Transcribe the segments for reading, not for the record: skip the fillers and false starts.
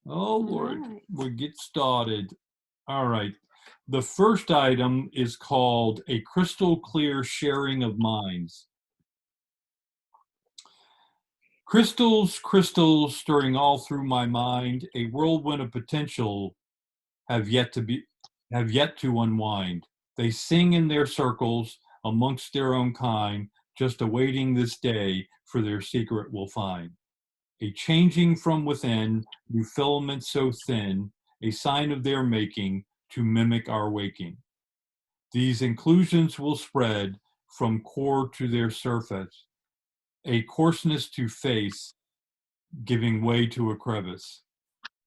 Oh, All Lord, right. we'll get started. All right. The first item is called a crystal clear sharing of minds. Crystals, crystals stirring all through my mind, a whirlwind of potential have yet to be have yet to unwind. They sing in their circles amongst their own kind, just awaiting this day for their secret will find. A changing from within, new filaments so thin, a sign of their making to mimic our waking. These inclusions will spread from core to their surface, a coarseness to face, giving way to a crevice.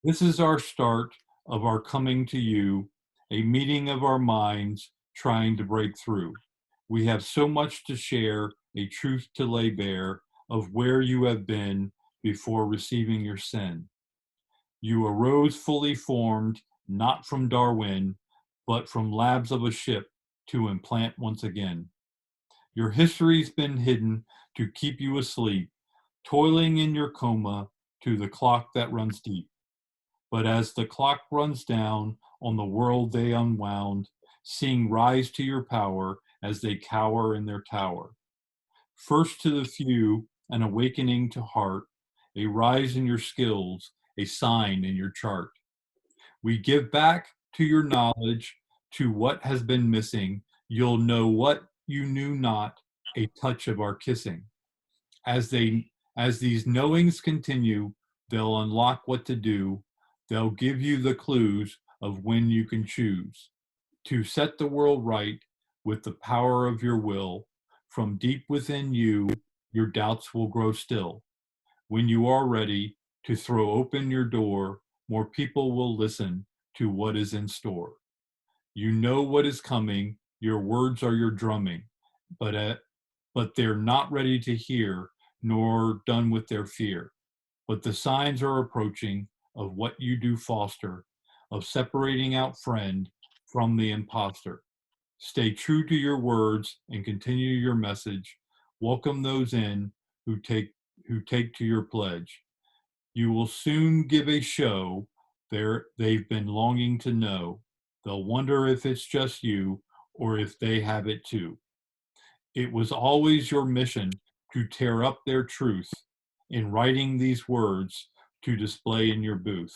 This is our start of our coming to you, a meeting of our minds trying to break through. We have so much to share, a truth to lay bare of where you have been before receiving your sin. You arose fully formed, not from Darwin, but from labs of a ship to implant once again. Your history's been hidden to keep you asleep, toiling in your coma to the clock that runs deep. But as the clock runs down on the world they unwound, seeing rise to your power as they cower in their tower. First to the few, an awakening to heart, a rise in your skills, a sign in your chart. We give back to your knowledge, to what has been missing. You'll know what you knew not, a touch of our kissing. As as these knowings continue, they'll unlock what to do. They'll give you the clues of when you can choose to set the world right with the power of your will. From deep within you, your doubts will grow still. When you are ready to throw open your door, more people will listen to what is in store. You know what is coming, your words are your drumming, but they're not ready to hear, nor done with their fear. But the signs are approaching of what you do foster, of separating out friend from the imposter. Stay true to your words and continue your message. Welcome those in who take to your pledge. You will soon give a show they've been longing to know. They'll wonder if it's just you or if they have it too. It was always your mission to tear up their truth in writing these words to display in your booth.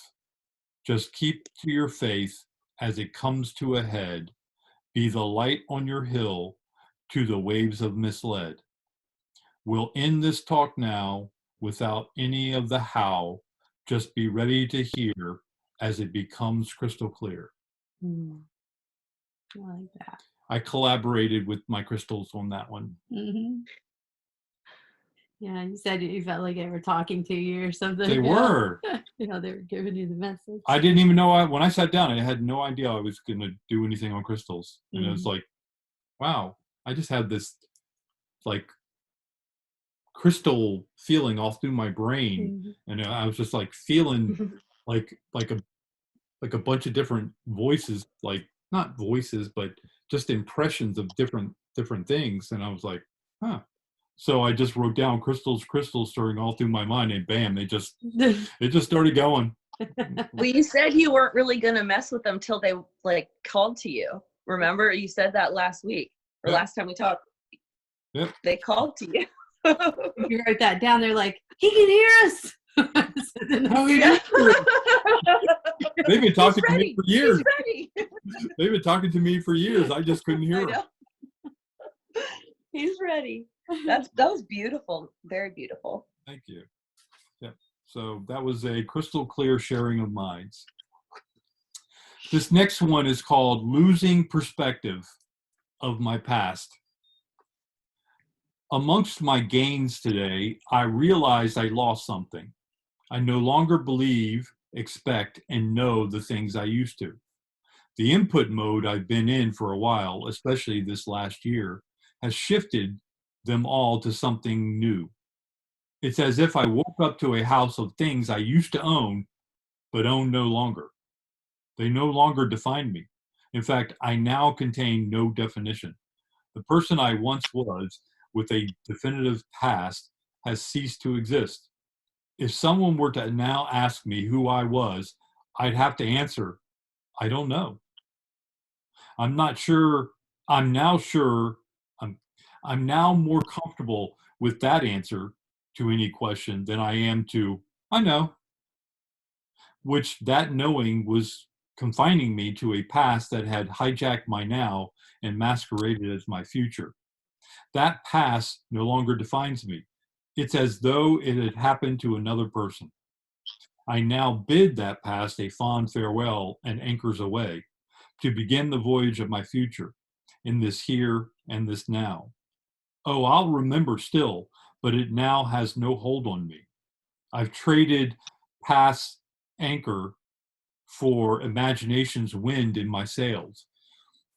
Just keep to your faith as it comes to a head. Be the light on your hill to the waves of misled. We'll end this talk now without any of the how. Just be ready to hear as it becomes crystal clear. Mm, I like that. I collaborated with my crystals on that one. Mm-hmm. Yeah, you said you felt like they were talking to you or something. They were. You know, they were giving you the message. I didn't even know, when I sat down, I had no idea I was going to do anything on crystals. And it was like, wow, I just had this like crystal feeling all through my brain. And I was just like feeling like a bunch of different voices, like not voices, but just impressions of different things. And I was like, huh. So I just wrote down crystals, crystals stirring all through my mind, and bam, it just started going. Well, you said you weren't really going to mess with them till they like called to you. Remember, you said that last week or last time we talked. Yep. They called to you. You wrote that down. They're like, he can hear us. They've been talking to me for years. They've been talking to me for years. I just couldn't hear them. He's ready. That was beautiful. Very beautiful. Thank you. Yep. So that was a crystal clear sharing of minds. This next one is called Losing Perspective of My Past. Amongst my gains today, I realized I lost something. I no longer believe, expect, and know the things I used to. The input mode I've been in for a while, especially this last year, has shifted them all to something new. It's as if I woke up to a house of things I used to own, but own no longer. They no longer define me. In fact, I now contain no definition. The person I once was with a definitive past has ceased to exist. if someone were to now ask me who I was, I'd have to answer, I don't know. I'm not sure. I'm now sure. I'm, I'm now more comfortable with that answer to any question than I am to, I know, which that knowing was confining me to a past that had hijacked my now and masqueraded as my future. That past no longer defines me. It's as though it had happened to another person. I now bid that past a fond farewell and anchors away to begin the voyage of my future in this here and this now. Oh, I'll remember still, but it now has no hold on me. I've traded past anchor for imagination's wind in my sails.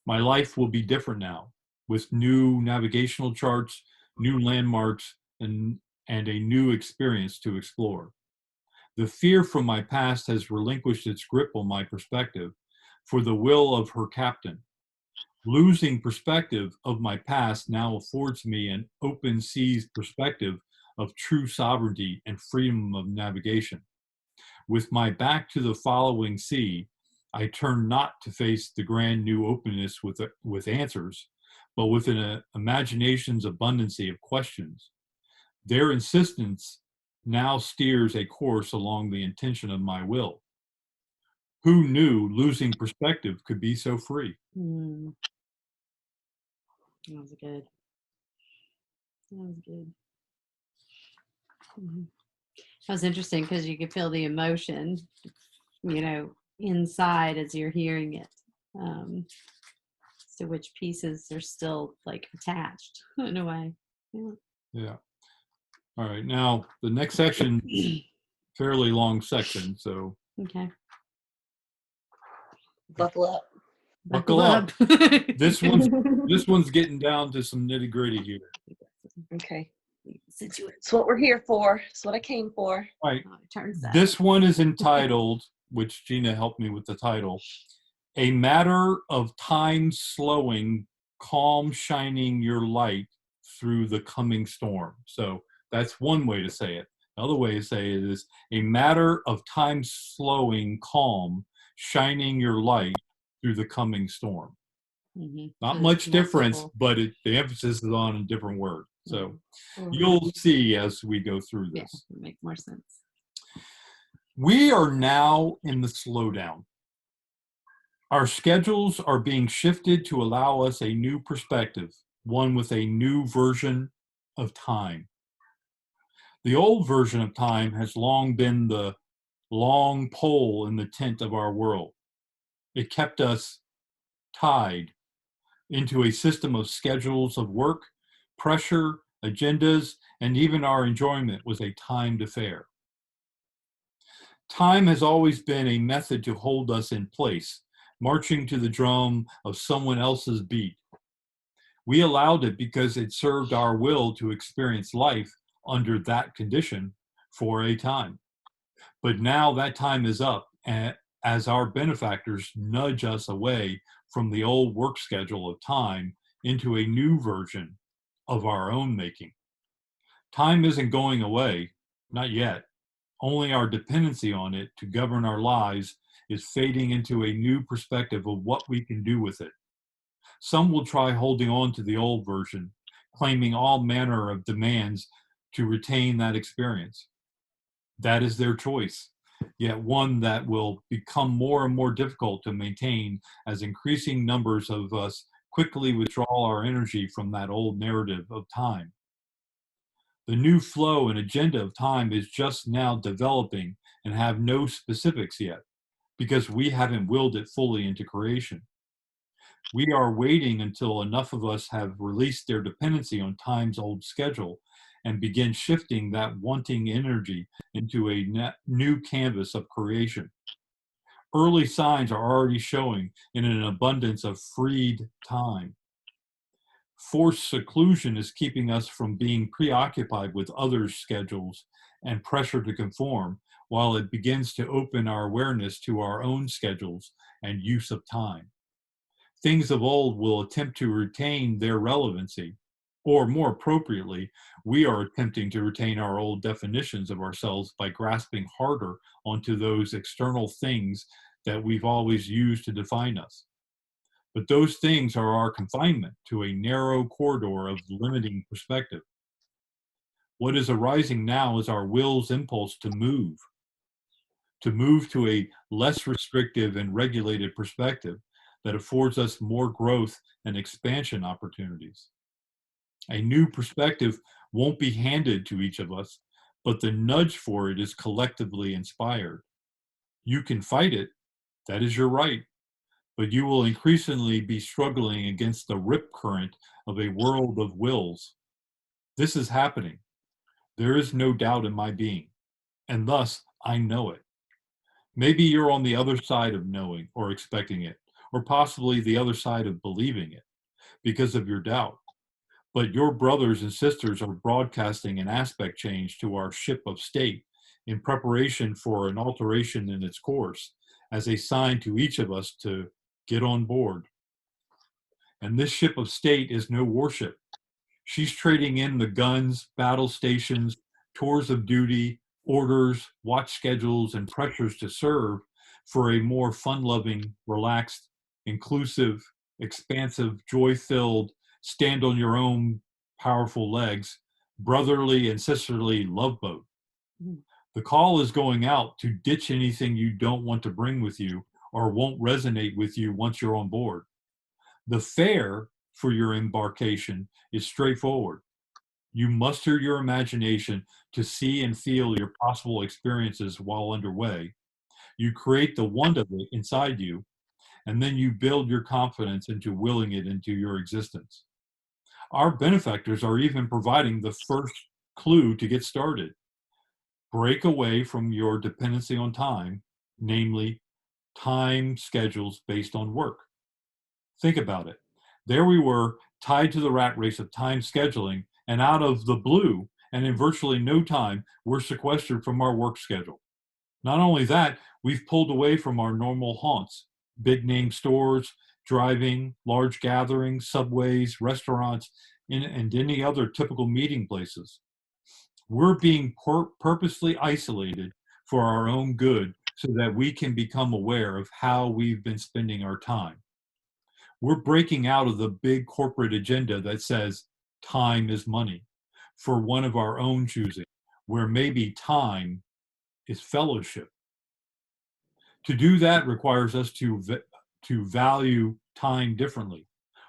My life will be different now, with new navigational charts, new landmarks, and a new experience to explore. The fear from my past has relinquished its grip on my perspective for the will of her captain. Losing perspective of my past now affords me an open seas perspective of true sovereignty and freedom of navigation. With my back to the following sea, I turn not to face the grand new openness with answers, but with an imagination's abundancy of questions. Their insistence now steers a course along the intention of my will. Who knew losing perspective could be so free? Hmm. That was good. That was good. Mhm. That was interesting because you could feel the emotion, inside as you're hearing it. To which pieces are still like attached in a way. Yeah. Yeah. All right. Now, the next section, fairly long section, so Okay. Buckle up. buckle up. This one's getting down to some nitty gritty here. Okay. It's what we're here for. It's what I came for. All right. Oh, it turns out. This one is entitled, which Gina helped me with the title, A Matter of Time Slowing, Calm Shining Your Light Through the Coming Storm. So that's one way to say it. Another way to say it is a matter of time slowing, calm, shining your light through the coming storm. Mm-hmm. Not So much difference, multiple. but the emphasis is on a different word. So Mm-hmm. you'll see as we go through Yeah, this. it makes more sense. We are now in the slowdown. Our schedules are being shifted to allow us a new perspective, one with a new version of time. The old version of time has long been the long pole in the tent of our world. It kept us tied into a system of schedules of work, pressure, agendas, and even our enjoyment was a timed affair. Time has always been a method to hold us in place, marching to the drum of someone else's beat. We allowed it because it served our will to experience life under that condition for a time. But now that time is up, as our benefactors nudge us away from the old work schedule of time into a new version of our own making. Time isn't going away, not yet. Only our dependency on it to govern our lives is fading into a new perspective of what we can do with it. Some will try holding on to the old version, claiming all manner of demands to retain that experience. That is their choice, yet one that will become more and more difficult to maintain as increasing numbers of us quickly withdraw our energy from that old narrative of time. The new flow and agenda of time is just now developing and have no specifics yet, because we haven't willed it fully into creation. We are waiting until enough of us have released their dependency on time's old schedule and begin shifting that wanting energy into a new canvas of creation. Early signs are already showing in an abundance of freed time. Forced seclusion is keeping us from being preoccupied with others' schedules and pressure to conform, while it begins to open our awareness to our own schedules and use of time. Things of old will attempt to retain their relevancy, Or more appropriately, we are attempting to retain our old definitions of ourselves by grasping harder onto those external things that we've always used to define us. But those things are our confinement to a narrow corridor of limiting perspective. What is arising now is our will's impulse to move to a less restrictive and regulated perspective that affords us more growth and expansion opportunities. A new perspective won't be handed to each of us, but the nudge for it is collectively inspired. You can fight it, that is your right, but you will increasingly be struggling against the rip current of a world of wills. This is happening. There is no doubt in my being, and thus I know it. Maybe you're on the other side of knowing or expecting it, or possibly the other side of believing it because of your doubt. But your brothers and sisters are broadcasting an aspect change to our ship of state in preparation for an alteration in its course as a sign to each of us to get on board. And this ship of state is no warship. She's trading in the guns, battle stations, tours of duty, orders, watch schedules, and pressures to serve for a more fun-loving, relaxed, inclusive, expansive, joy-filled, stand on your own powerful legs, brotherly and sisterly love boat. Mhm. The call is going out to ditch anything you don't want to bring with you or won't resonate with you once you're on board. The fare for your embarkation is straightforward. You muster your imagination to see and feel your possible experiences while underway. You create the want of it inside you, and then you build your confidence into willing it into your existence. Our benefactors are even providing the first clue to get started. Break away from your dependency on time, namely time schedules based on work. Think about it. There we were, tied to the rat race of time scheduling, and out of the blue, and in virtually no time, we're sequestered from our work schedule. Not only that, we've pulled away from our normal haunts, big name stores, driving, large gatherings, subways, restaurants, and any other typical meeting places. We're being purposely isolated for our own good so that we can become aware of how we've been spending our time. We're breaking out of the big corporate agenda that says time is money for one of our own choosing, where maybe time is fellowship. To do that requires us to value time differently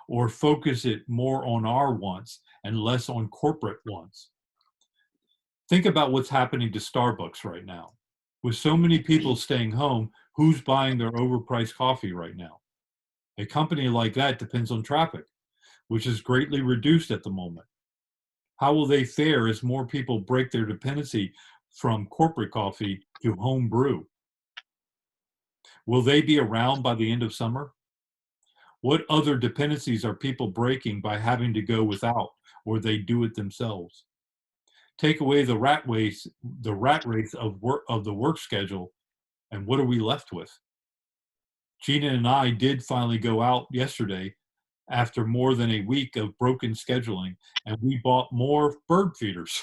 or focus it more on our wants and less on corporate wants. Think about what's happening to Starbucks right now. With so many people staying home, who's buying their overpriced coffee right now? A company like that depends on traffic, which is greatly reduced at the moment. How will they fare as more people break their dependency from corporate coffee to home brew? Will they be around by the end of summer? What other dependencies are people breaking by having to go without, or they do it themselves? Take away the rat race of work of the work schedule, and what are we left with? Gina and I did finally go out yesterday after more than a week of broken scheduling, and we bought more bird feeders,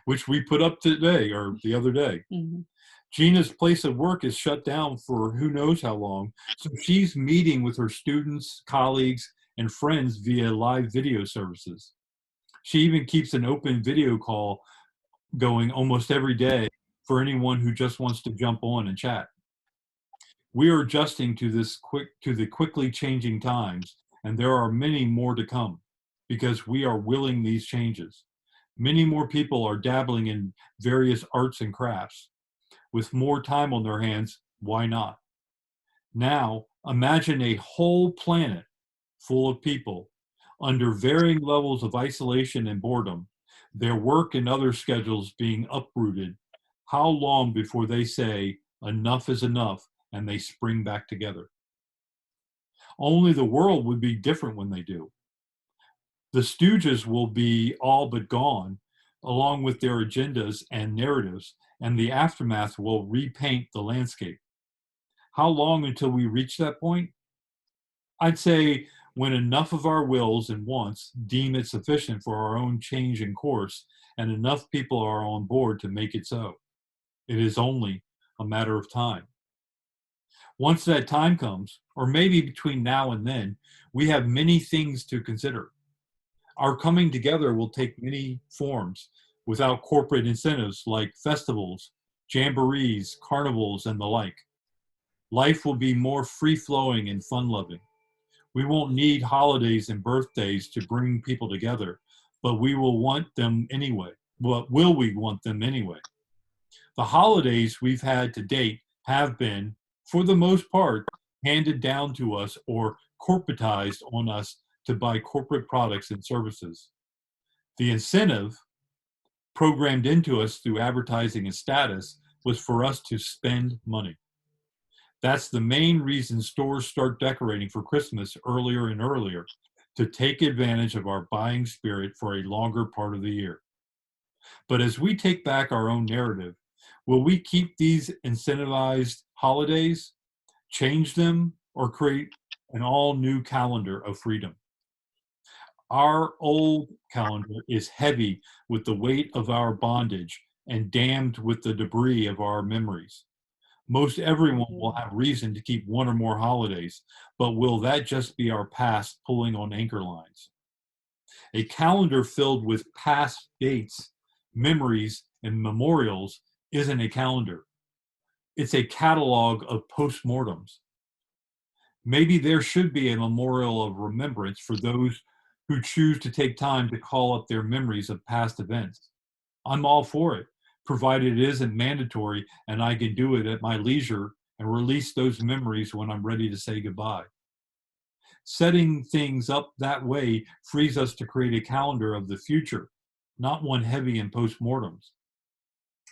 which we put up today or the other day. Mhm. Gina's place of work is shut down for who knows how long, so she's meeting with her students, colleagues, and friends via live video services. She even keeps an open video call going almost every day for anyone who just wants to jump on and chat. We are adjusting to the quickly changing times, and there are many more to come because we are willing these changes. Many more people are dabbling in various arts and crafts. With more time on their hands, why not? Now, imagine a whole planet full of people under varying levels of isolation and boredom, their work and other schedules being uprooted. How long before they say, enough is enough, and they spring back together? Only the world would be different when they do. The stooges will be all but gone, along with their agendas and narratives, and the aftermath will repaint the landscape. How long until we reach that point? I'd say when enough of our wills and wants deem it sufficient for our own change in course, and enough people are on board to make it so. It is only a matter of time. Once that time comes, or maybe between now and then, we have many things to consider. Our coming together will take many forms without corporate incentives like festivals, jamborees, carnivals, and the like. Life will be more free-flowing and fun-loving. We won't need holidays and birthdays to bring people together, but we will want them anyway. But will we want them anyway? The holidays we've had to date have been, for the most part, handed down to us or corporatized on us to buy corporate products and services. The incentive, programmed into us through advertising and status, was for us to spend money. That's the main reason stores start decorating for Christmas earlier and earlier, to take advantage of our buying spirit for a longer part of the year. But as we take back our own narrative, will we keep these incentivized holidays, change them, or create an all-new calendar of freedom? Our old calendar is heavy with the weight of our bondage and damned with the debris of our memories. Most everyone will have reason to keep one or more holidays, but will that just be our past pulling on anchor lines? A calendar filled with past dates, memories, and memorials isn't a calendar. It's a catalog of postmortems. Maybe there should be a memorial of remembrance for those who choose to take time to call up their memories of past events. I'm all for it, provided it isn't mandatory and I can do it at my leisure and release those memories when I'm ready to say goodbye. Setting things up that way frees us to create a calendar of the future, not one heavy in postmortems.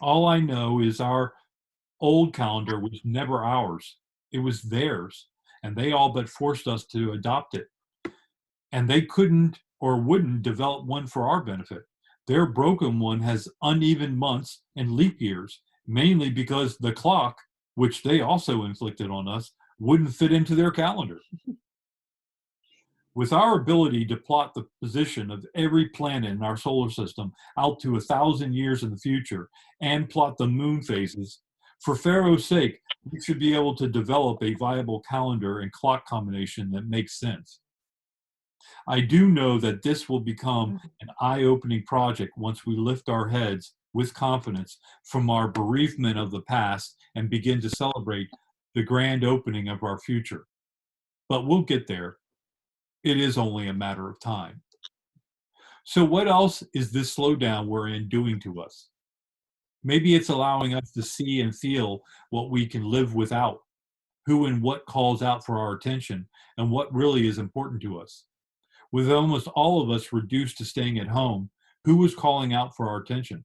All I know is our old calendar was never ours. It was theirs, and they all but forced us to adopt it. And they couldn't or wouldn't develop one for our benefit. Their broken one has uneven months and leap years, mainly because the clock, which they also inflicted on us, wouldn't fit into their calendar. With our ability to plot the position of every planet in our solar system out to 1,000 years in the future and plot the moon phases, for Pharaoh's sake, we should be able to develop a viable calendar and clock combination that makes sense. I do know that this will become an eye-opening project once we lift our heads with confidence from our bereavement of the past and begin to celebrate the grand opening of our future. But we'll get there. It is only a matter of time. So what else is this slowdown we're in doing to us? Maybe it's allowing us to see and feel what we can live without, who and what calls out for our attention, and what really is important to us. With almost all of us reduced to staying at home, who is calling out for our attention?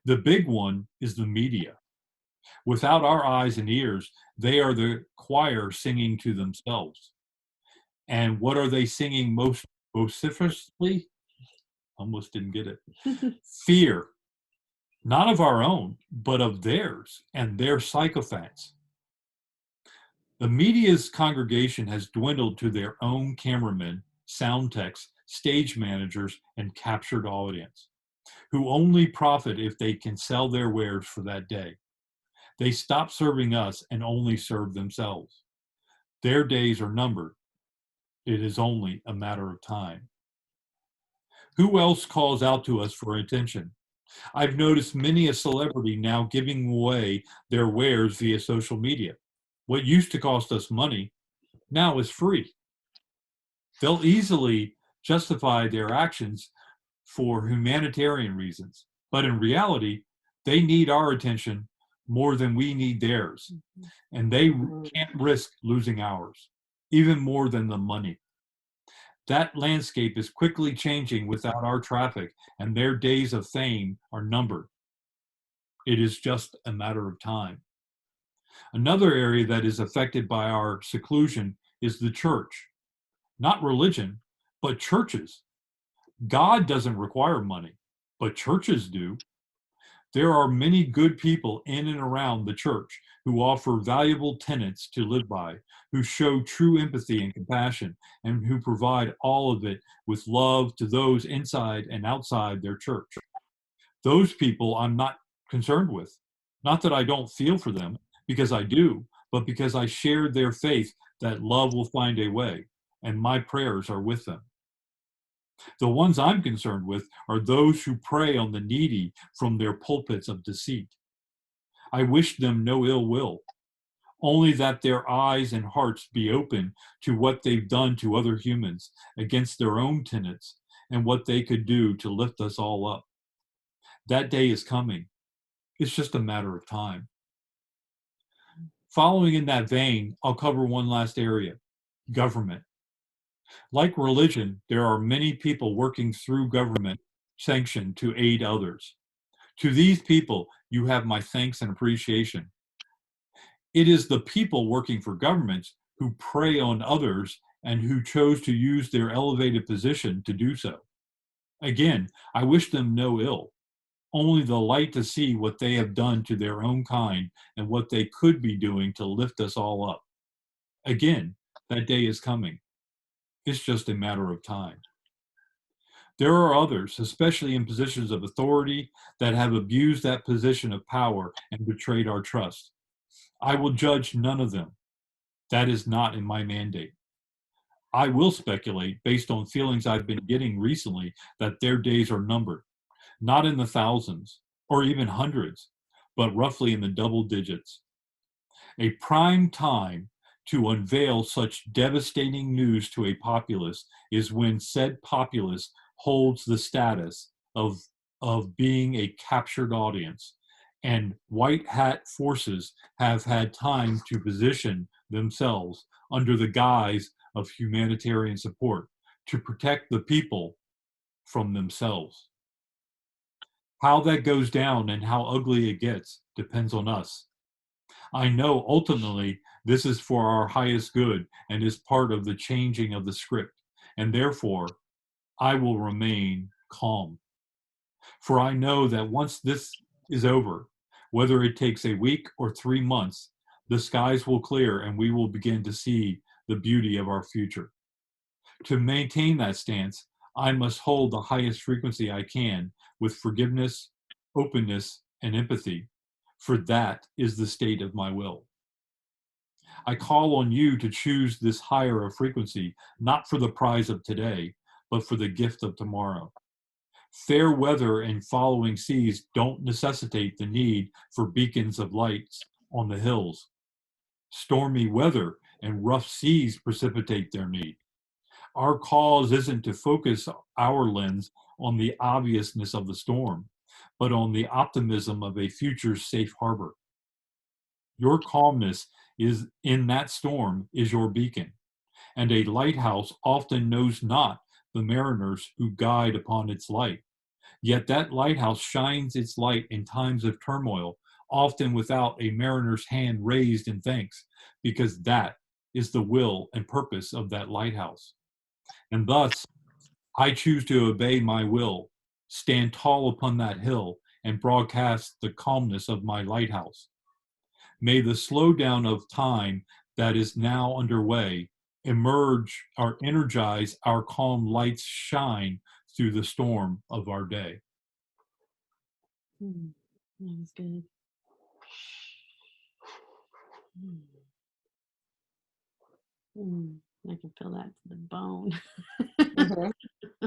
The big one is the media. Without our eyes and ears, they are the choir singing to themselves. And what are they singing most vociferously? Almost didn't get it. Fear, not of our own, but of theirs and their sycophants. The media's congregation has dwindled to their own cameramen, sound techs, stage managers, and captured audience, who only profit if they can sell their wares for that day. They stop serving us and only serve themselves. Their days are numbered. It is only a matter of time. Who else calls out to us for attention? I've noticed many a celebrity now giving away their wares via social media. What used to cost us money now is free. They'll easily justify their actions for humanitarian reasons, but in reality, they need our attention more than we need theirs, and they can't risk losing ours, even more than the money. That landscape is quickly changing without our traffic, and their days of fame are numbered. It is just a matter of time. Another area that is affected by our seclusion is the church. Not religion, but churches. God doesn't require money, but churches do. There are many good people in and around the church who offer valuable tenets to live by, who show true empathy and compassion, and who provide all of it with love to those inside and outside their church. Those people I'm not concerned with. Not that I don't feel for them, because I do, but because I share their faith that love will find a way, and my prayers are with them. The ones I'm concerned with are those who prey on the needy from their pulpits of deceit. I wish them no ill will, only that their eyes and hearts be open to what they've done to other humans against their own tenets and what they could do to lift us all up. That day is coming. It's just a matter of time. Following in that vein, I'll cover one last area, government. Like religion, there are many people working through government sanction to aid others. To these people, you have my thanks and appreciation. It is the people working for governments who prey on others and who chose to use their elevated position to do so. Again, I wish them no ill, only the light to see what they have done to their own kind and what they could be doing to lift us all up. Again, that day is coming. It's just a matter of time. There are others, especially in positions of authority, that have abused that position of power and betrayed our trust. I will judge none of them. That is not in my mandate. I will speculate, based on feelings I've been getting recently, that their days are numbered, not in the thousands or even hundreds, but roughly in the double digits. A prime time to unveil such devastating news to a populace is when said populace holds the status of being a captured audience, and white hat forces have had time to position themselves under the guise of humanitarian support to protect the people from themselves. How that goes down and how ugly it gets depends on us. I know ultimately this is for our highest good and is part of the changing of the script, and therefore I will remain calm. For I know that once this is over, whether it takes a week or 3 months, the skies will clear and we will begin to see the beauty of our future. To maintain that stance, I must hold the highest frequency I can with forgiveness, openness, and empathy, for that is the state of my will. I call on you to choose this higher of frequency, not for the prize of today, but for the gift of tomorrow. Fair weather and following seas don't necessitate the need for beacons of lights on the hills. Stormy weather and rough seas precipitate their need. Our cause isn't to focus our lens on the obviousness of the storm, but on the optimism of a future safe harbor. Your calmness is in that storm is your beacon, and a lighthouse often knows not the mariners who guide upon its light. Yet that lighthouse shines its light in times of turmoil, often without a mariner's hand raised in thanks, because that is the will and purpose of that lighthouse. And thus, I choose to obey my will, stand tall upon that hill, and broadcast the calmness of my lighthouse. May the slowdown of time that is now underway emerge or energize our calm lights shine through the storm of our day. That was good. I can feel that to the bone. Mm-hmm.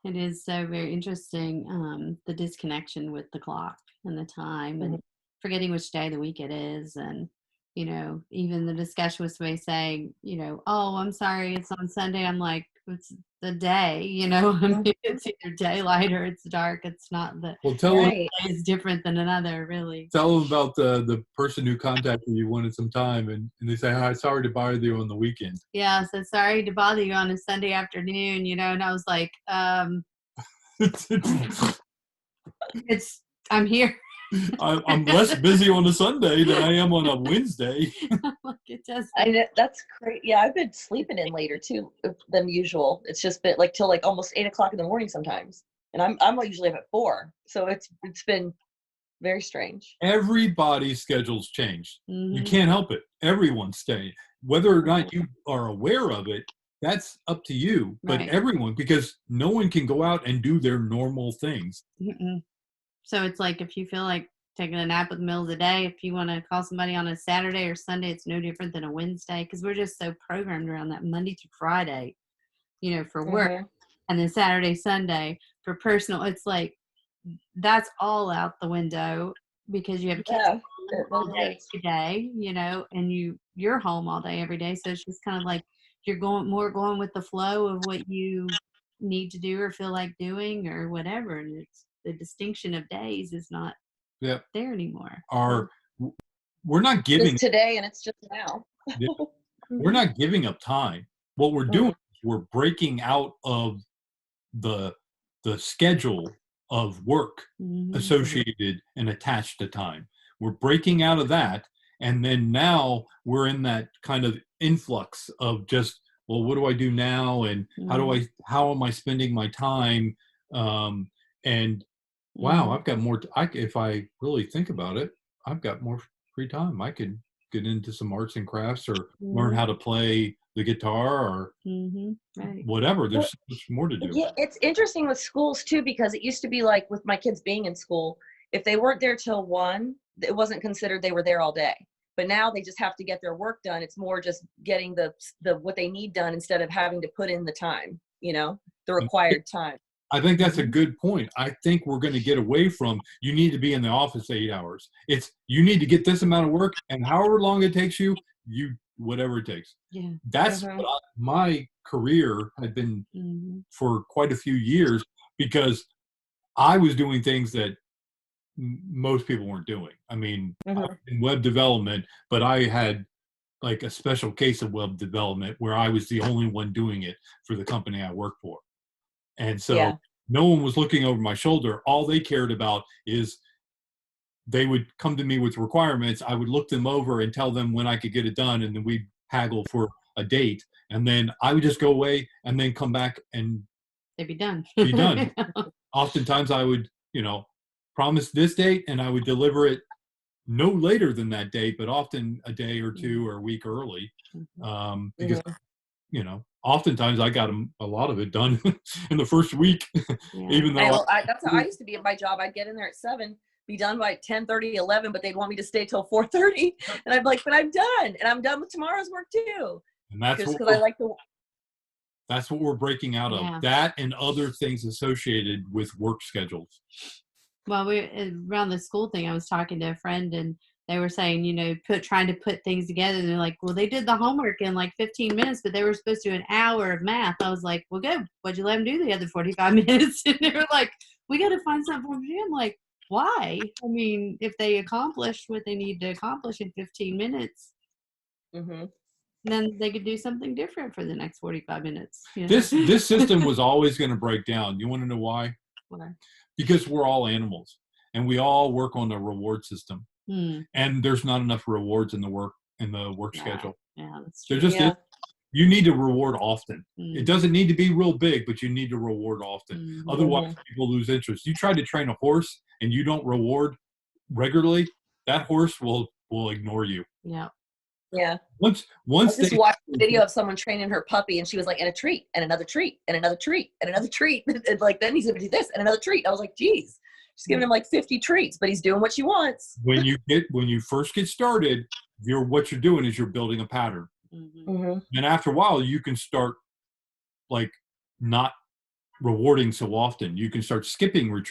It is so very interesting, the disconnection with the clock and the time and forgetting which day of the week it is. And, even the discussion with somebody saying, oh, I'm sorry, it's on Sunday. I'm like, it's the day, I mean, it's either daylight or it's dark. It's not that Well, tell one them, Right. day is different than another, really. tell them about the person who contacted you, wanted some time, and they say, hi, sorry to bother you on the weekend. Yeah, so sorry to bother you on a Sunday afternoon, and I was like, I'm here. I'm less busy on a Sunday than I am on a Wednesday. Like it does. I know, that's great. Yeah, I've been sleeping in later too than usual. It's just been like till like almost 8 o'clock in the morning sometimes, and I'm usually up at 4. So it's been Very strange. Everybody's schedules change. You Mhm. can't help it. Everyone's staying. Whether or not you are aware of it, that's up to you. But Right. everyone, because no one can go out and do their normal things. Mm-mm. So it's like if you feel like taking a nap in the middle of the day, if you want to call somebody on a Saturday or Sunday, it's no different than a Wednesday because we're just so programmed around that Monday through Friday, for work, Mm-hmm. and then Saturday, Sunday for personal. It's like that's all out the window because you have kids Yeah, home it all really day is. every day, and you're home all day every day. So it's just kind of like you're going with the flow of what you need to do or feel like doing or whatever. And it's the distinction of days is not Yeah. there anymore. We're not giving Just today, and it's just now. Yeah. We're not giving up time. What we're doing is we're breaking out of the schedule of work Mhm. associated and attached to time. We're breaking out of that, and then now we're in that kind of influx of just, well, what do I do now, and how am I spending my time? And wow, I've got more. If I really think about it, I've got more free time. I could get into some arts and crafts or learn how to play the guitar or Right. whatever. Well, There's so much more to do. yeah, it's interesting with schools too, because it used to be like with my kids being in school, if they weren't there till 1, it wasn't considered they were there all day. But now they just have to get their work done. It's more just getting the what they need done instead of having to put in the time, the required time. I think that's a good point. I think we're going to get away from you need to be in the office 8 hours. It's you need to get this amount of work, and however long it takes you, whatever it takes. Yeah. That's what my career had been for quite a few years because I was doing things that most people weren't doing. I mean, I was in web development, but I had like a special case of web development where I was the only one doing it for the company I worked for. And so no one was looking over my shoulder. All they cared about is they would come to me with requirements. I would look them over and tell them when I could get it done. And then we'd haggle for a date. And then I would just go away and then come back and they'd be done. Be done. Oftentimes I would, promise this date and I would deliver it no later than that date, but often a day or two or a week early. Because oftentimes I got a lot of it done in the first week, even though That's how I used to be at my job. I'd get in there at 7, be done by 10:30, 11, but they'd want me to stay till 4:30, and I'd be like, but I'm done, and I'm done with tomorrow's work too. And that's because I like to. That's what we're breaking out of. That and other things associated with work schedules. Well, around the school thing, I was talking to a friend and they were saying, trying to put things together. And they're like, well, they did the homework in like 15 minutes, but they were supposed to do an hour of math. I was like, well, good. What'd you let them do the other 45 minutes? And they were like, we got to find something for you. I'm like, why? I mean, if they accomplished what they need to accomplish in 15 minutes, then they could do something different for the next 45 minutes. This system was always going to break down. You want to know why? Why? Because we're all animals and we all work on a reward system. And there's not enough rewards in the work schedule. Yeah, that's true. true. You need to reward often. It doesn't need to be real big, but you need to reward often. Otherwise, people lose interest. You try to train a horse and you don't reward regularly, that horse will ignore you. Yeah. Yeah. Once I just watched a video of someone training her puppy, and she was like, and a treat, and another treat, and another treat, and another treat. And like then he's gonna do this and another treat. I was like, geez, she's giving him like 50 treats, but he's doing what she wants. When you first get started, what you're doing is you're building a pattern. And after a while, you can start like not rewarding so often. You can start skipping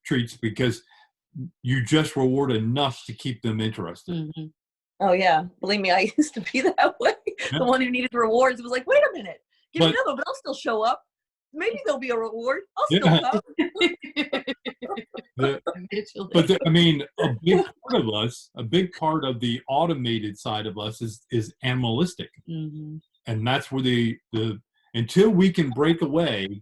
treats because you just reward enough to keep them interested. Oh yeah, believe me, I used to be that way. Yeah. The one who needed rewards was like, wait a minute, give me another, but I'll still show up. Maybe there'll be a reward. I'll still come. I mean, a big part of the automated side of us is animalistic, and that's where the until we can break away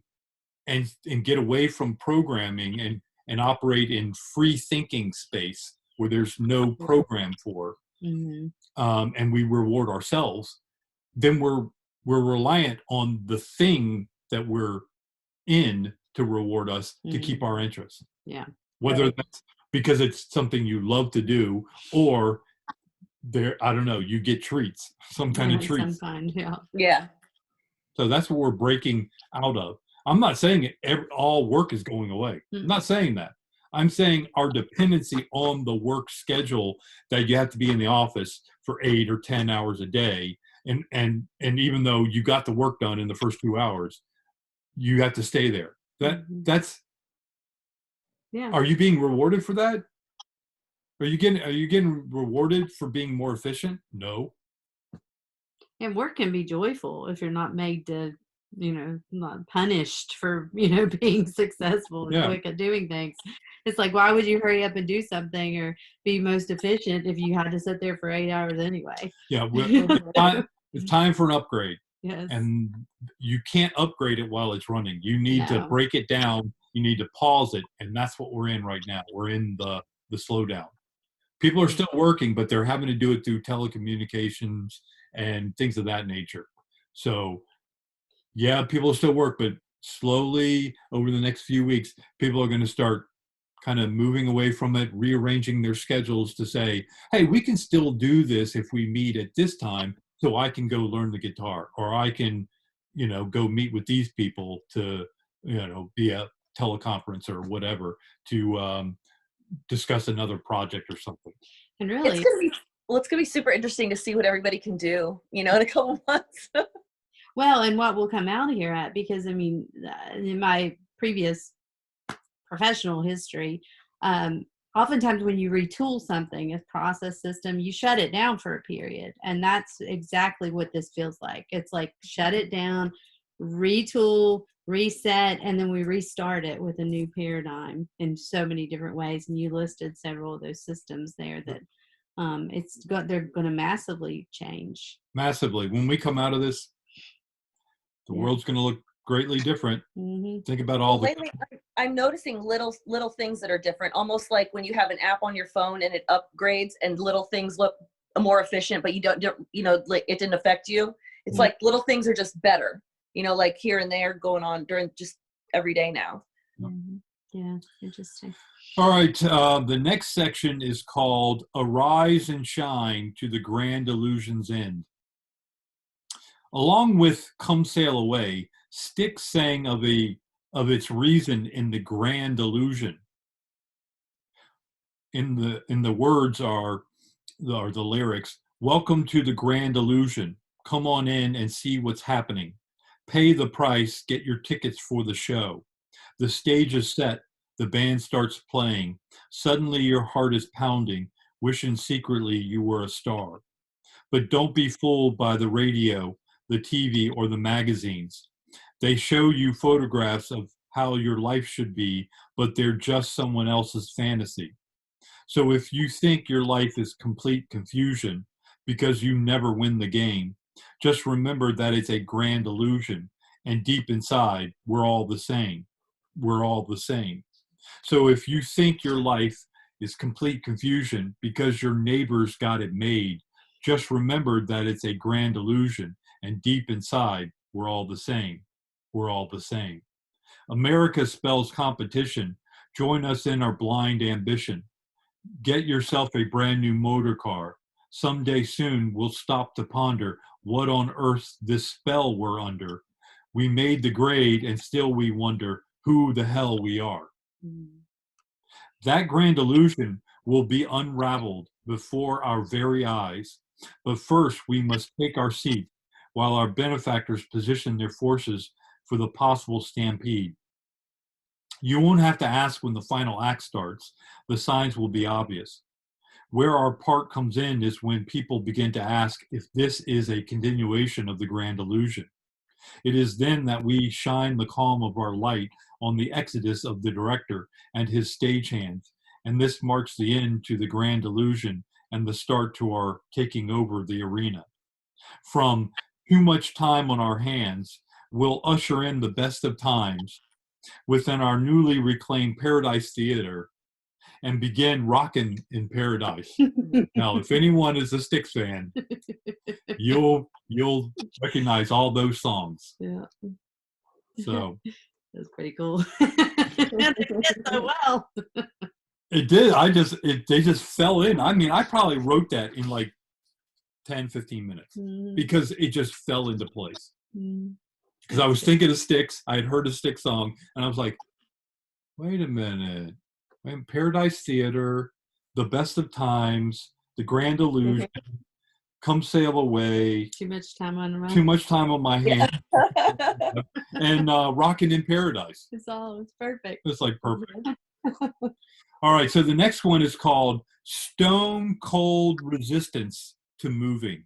and get away from programming and operate in free thinking space where there's no program for. And we reward ourselves, then we're reliant on the thing that we're in to reward us to keep our interest. Yeah. Whether that's because it's something you love to do, or I don't know, you get treats, some kind of Yeah, some treats. kind, yeah. Yeah. So that's what we're breaking out of. I'm not saying all work is going away. I'm not saying that. I'm saying our dependency on the work schedule, that you have to be in the office for 8 or 10 hours a day. And even though you got the work done in the first 2 hours, you have to stay there. That's, Yeah. are you being rewarded for that? Are you getting rewarded for being more efficient? No. And work can be joyful if you're not made to, not punished for, being successful and Yeah. quick at doing things. It's like, why would you hurry up and do something or be most efficient if you had to sit there for 8 hours anyway? Yeah. It's time for an upgrade. Yes. And you can't upgrade it while it's running. You need to No. break it down. You need to pause it. And that's what we're in right now. We're in the slowdown. People are still working, but they're having to do it through telecommunications and things of that nature. So, yeah, people still work, but slowly over the next few weeks, people are going to start kind of moving away from it, rearranging their schedules to say, hey, we can still do this if we meet at this time, so I can go learn the guitar, or I can, go meet with these people to, be a teleconference or whatever to discuss another project or something. And really, it's gonna be super interesting to see what everybody can do, in a couple months. well, and what will come out of here at, because in my previous professional history, oftentimes when you retool something, a process system, you shut it down for a period. And that's exactly what this feels like. It's like shut it down, retool, reset, and then we restart it with a new paradigm in so many different ways. And you listed several of those systems there that they're going to massively change. Massively. When we come out of this, the world's going to look greatly different. Mm-hmm. Think about all lately, I'm noticing little things that are different, almost like when you have an app on your phone and it upgrades and little things look more efficient, but you don't like it didn't affect you. It's like little things are just better, like here and there going on during just every day now. Mm-hmm. Yeah, interesting. All right, the next section is called Arise and Shine to the Grand Illusion's End. Along with Come Sail Away, Styx sang of its reason in the grand illusion. In the words are the lyrics, welcome to the grand illusion. Come on in and see what's happening. Pay the price, get your tickets for the show. The stage is set, the band starts playing. Suddenly your heart is pounding, wishing secretly you were a star. But don't be fooled by the radio, the TV, or the magazines. They show you photographs of how your life should be, but they're just someone else's fantasy. So if you think your life is complete confusion because you never win the game, just remember that it's a grand illusion, and deep inside, we're all the same. We're all the same. So if you think your life is complete confusion because your neighbors got it made, just remember that it's a grand illusion, and deep inside, we're all the same. We're all the same. America spells competition. Join us in our blind ambition. Get yourself a brand new motor car. Someday soon we'll stop to ponder what on earth this spell we're under. We made the grade and still we wonder who the hell we are. That grand illusion will be unraveled before our very eyes. But first we must take our seat while our benefactors position their forces for the possible stampede. You won't have to ask when the final act starts. The signs will be obvious. Where our part comes in is when people begin to ask if this is a continuation of the grand illusion. It is then that we shine the calm of our light on the exodus of the director and his stagehands, and this marks the end to the grand illusion and the start to our taking over the arena. From too much time on our hands, we'll usher in the best of times within our newly reclaimed Paradise Theater and begin rocking in paradise. Now, if anyone is a Styx fan, you'll recognize all those songs. Yeah. So that's pretty cool. They did so well. It did. They just fell in. I mean, I probably wrote that in like 10, 15 minutes because it just fell into place. Because I was thinking of Styx. I had heard a Styx song, and I was like, wait a minute. Paradise Theater, The Best of Times, The Grand Illusion, Come Sail Away, Too much time on the run. Too Much Time on My Hands, and Rockin' in Paradise. It's perfect. It's like perfect. All right, so the next one is called Stone Cold Resistance to Moving.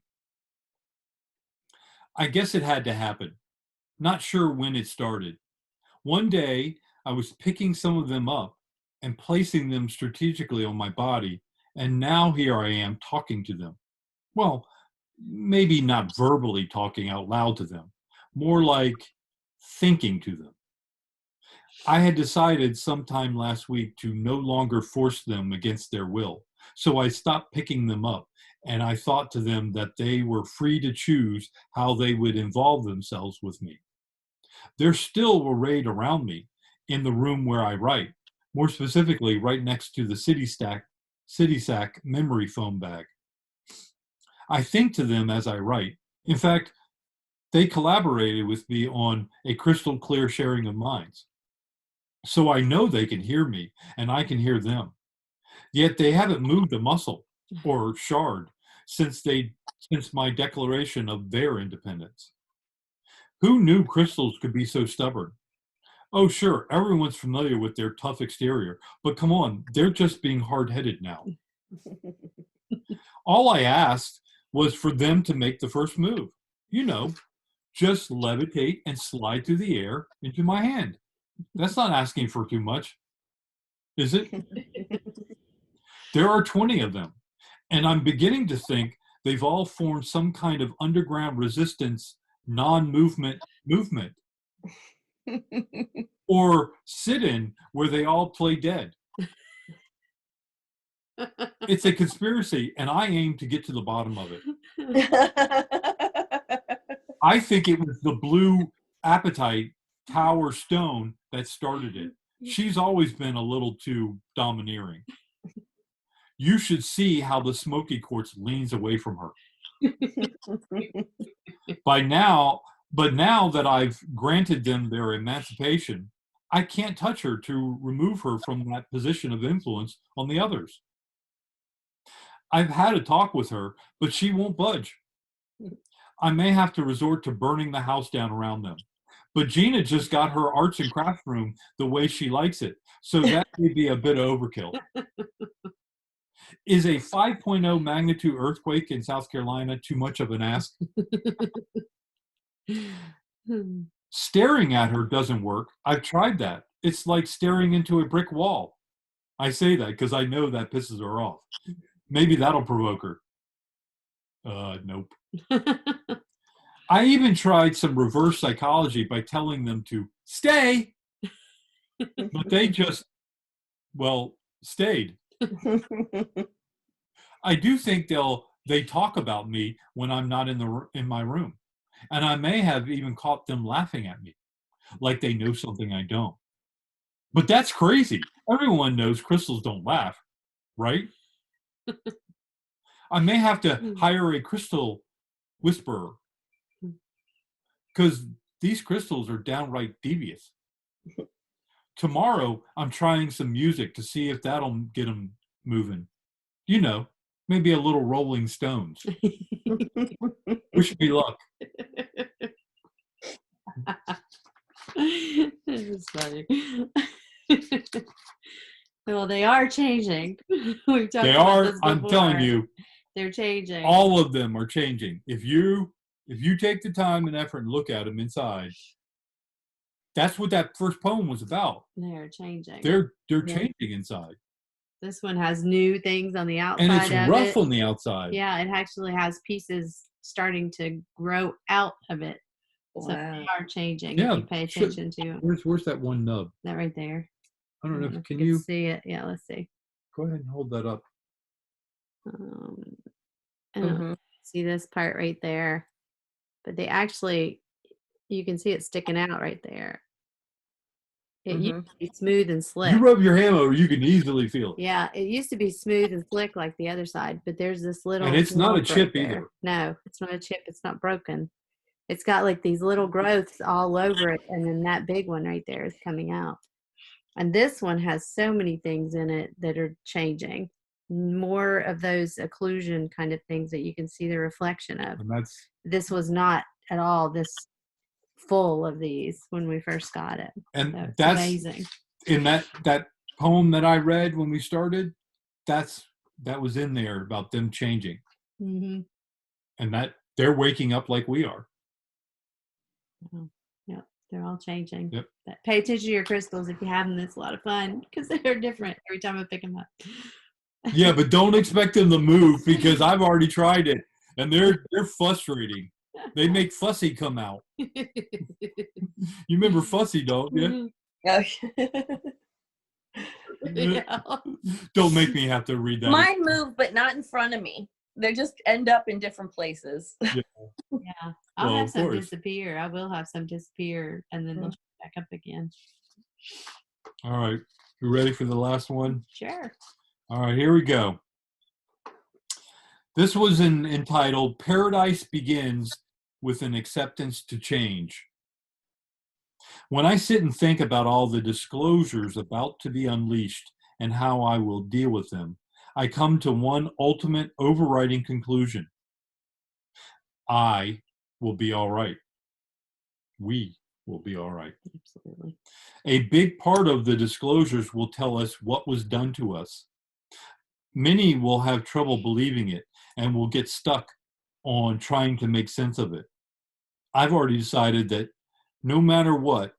I guess it had to happen. Not sure when it started. One day, I was picking some of them up and placing them strategically on my body, and now here I am talking to them. Well, maybe not verbally talking out loud to them, more like thinking to them. I had decided sometime last week to no longer force them against their will, so I stopped picking them up, and I thought to them that they were free to choose how they would involve themselves with me. They're still arrayed around me in the room where I write, more specifically right next to the CitySack memory foam bag. I think to them as I write. In fact, they collaborated with me on a crystal clear sharing of minds. So I know they can hear me and I can hear them. Yet they haven't moved a muscle or shard since my declaration of their independence. Who knew crystals could be so stubborn? Oh, sure, everyone's familiar with their tough exterior, but come on, they're just being hard-headed now. All I asked was for them to make the first move. You know, just levitate and slide through the air into my hand. That's not asking for too much, is it? There are 20 of them, and I'm beginning to think they've all formed some kind of underground resistance, non-movement movement, or sit-in where they all play dead. It's a conspiracy, and I aim to get to the bottom of it. I think it was the blue apatite Tower Stone that started it. She's always been a little too domineering. You should see how the smoky quartz leans away from her. But now that I've granted them their emancipation, I can't touch her to remove her from that position of influence on the others. I've had a talk with her, but she won't budge. I may have to resort to burning the house down around them. But Gina just got her arts and crafts room the way she likes it, so that may be a bit of overkill. Is a 5.0 magnitude earthquake in South Carolina too much of an ask? Staring at her doesn't work. I've tried that. It's like staring into a brick wall. I say that because I know that pisses her off. Maybe that'll provoke her. Nope. I even tried some reverse psychology by telling them to stay, but they just, stayed. I do think they talk about me when I'm not in my room, and I may have even caught them laughing at me, like they know something I don't. But that's crazy. Everyone knows crystals don't laugh, right? I may have to hire a crystal whisperer, because these crystals are downright devious. Tomorrow, I'm trying some music to see if that'll get them moving. You know, maybe a little Rolling Stones. Wish me luck. This is funny. Well, they are changing. We've talked about this before. I'm telling you. They're changing. All of them are changing. If you take the time and effort and look at them inside, that's what that first poem was about. They're changing. They're changing inside. This one has new things on the outside. And it's rough on the outside. Yeah, it actually has pieces starting to grow out of it. Wow. So they are changing. Yeah, if you pay attention to. Where's that one nub? That right there. I don't know. Can you you see it? Yeah, let's see. Go ahead and hold that up. See this part right there, but they actually, you can see it sticking out right there. It used Mhm. to be smooth and You slick. rub your hand over, you can easily feel it. Yeah, it used to be smooth and slick like the other side, but there's this little And it's not a lump chip right there. either. No, it's not a chip. It's not broken. It's got like these little growths all over it, and then that big one right there is coming out. And this one has so many things in it that are changing. More of those occlusion kind of things that you can see the reflection of. And that's, This was not at all this full of these when we first got it. and So it's that's amazing. in that poem that I read when we started, that was in there about them changing. Mm-hmm. And that they're waking up like we are. Yep, they're all changing. Yep. Pay attention to your crystals if you have them. It's a lot of fun because they're different every time I pick them up. Yeah, but don't expect them to move because I've already tried it and they're frustrating. They make Fussy come out. You remember Fussy, don't you? Mhm. Yeah. Don't make me have to read that. Mine move, but not in front of me. They just end up in different places. Yeah. I'll Well, have of some course. disappear. I will have some disappear and then they'll show back up again. All right. You ready for the last one? Sure. All right, here we go. This was entitled Paradise Begins with an Acceptance to Change. When I sit and think about all the disclosures about to be unleashed and how I will deal with them, I come to one ultimate overriding conclusion. I will be all right. We will be all right. Absolutely. A big part of the disclosures will tell us what was done to us. Many will have trouble believing it and will get stuck on trying to make sense of it. I've already decided that no matter what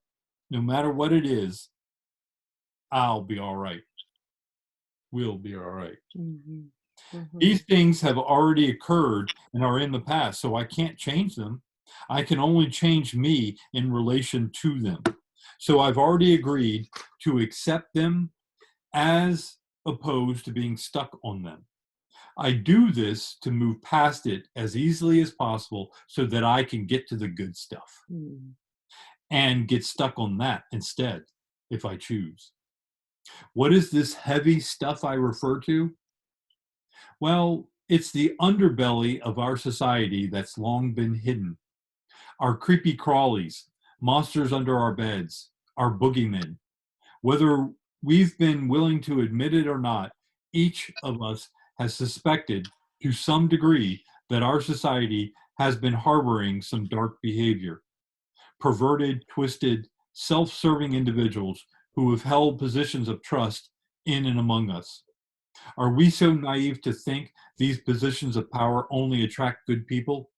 it is, I'll be all right. We'll be all right. Mm-hmm. Mm-hmm. These things have already occurred and are in the past, so I can't change them. I can only change me in relation to them. So I've already agreed to accept them as opposed to being stuck on them. I do this to move past it as easily as possible so that I can get to the good stuff Mm-hmm. and get stuck on that instead, if I choose. What is this heavy stuff I refer to? Well, it's the underbelly of our society that's long been hidden. Our creepy crawlies, monsters under our beds, our boogeymen. Whether we've been willing to admit it or not, each of us has suspected to some degree that our society has been harboring some dark behavior. Perverted, twisted, self-serving individuals who have held positions of trust in and among us. Are we so naive to think these positions of power only attract good people?